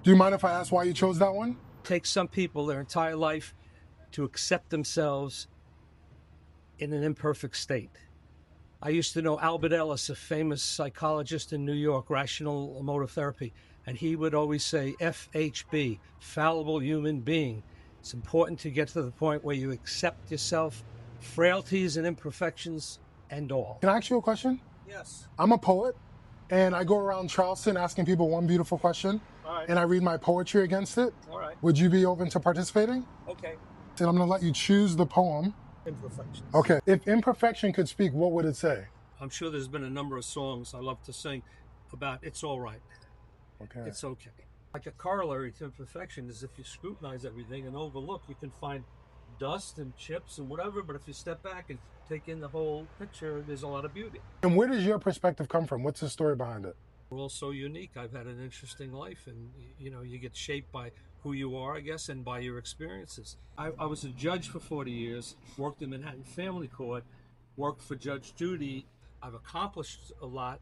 Do you mind if I ask why you chose that one? Takes some people their entire life to accept themselves in an imperfect state. I used to know Albert Ellis, a famous psychologist in New York, rational emotive therapy, and he would always say, FHB, fallible human being. It's important to get to the point where you accept yourself, frailties and imperfections, and all. Can I ask you a question? Yes. I'm a poet, and I go around Charleston asking people one beautiful question, All right. and I read my poetry against it. All right. Would you be open to participating? Okay. And I'm going to let you choose the poem. Imperfections. Okay. If imperfection could speak, what would it say? I'm sure there's been a number of songs I love to sing about it's all right. Okay. It's okay. Like a corollary to imperfection is if you scrutinize everything and overlook, you can find dust and chips and whatever, but if you step back and take in the whole picture, there's a lot of beauty. And where does your perspective come from? What's the story behind it? We're all so unique. I've had an interesting life, and you get shaped by who you are, I guess, and by your experiences. I was a judge for 40 years, worked in Manhattan Family Court, worked for Judge Judy. I've accomplished a lot,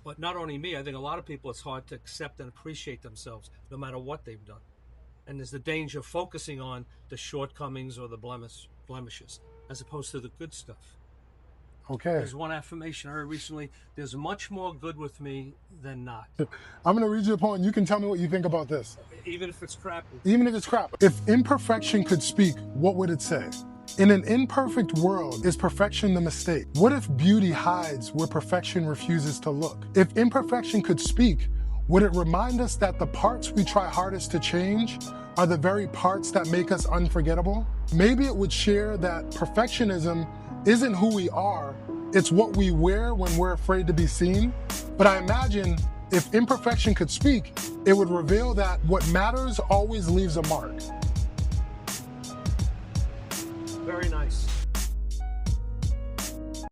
but not only me, I think a lot of people, it's hard to accept and appreciate themselves no matter what they've done. And there's the danger of focusing on the shortcomings or the blemishes as opposed to the good stuff. Okay. There's one affirmation I heard recently: there's much more good with me than not. I'm going to read you a poem. You can tell me what you think about this. Even if it's crappy. Even if it's crap. If imperfection could speak, what would it say? In an imperfect world, is perfection the mistake? What if beauty hides where perfection refuses to look? If imperfection could speak, would it remind us that the parts we try hardest to change are the very parts that make us unforgettable? Maybe it would share that perfectionism isn't who we are, it's what we wear when we're afraid to be seen. But I imagine if imperfection could speak, it would reveal that what matters always leaves a mark. Very nice.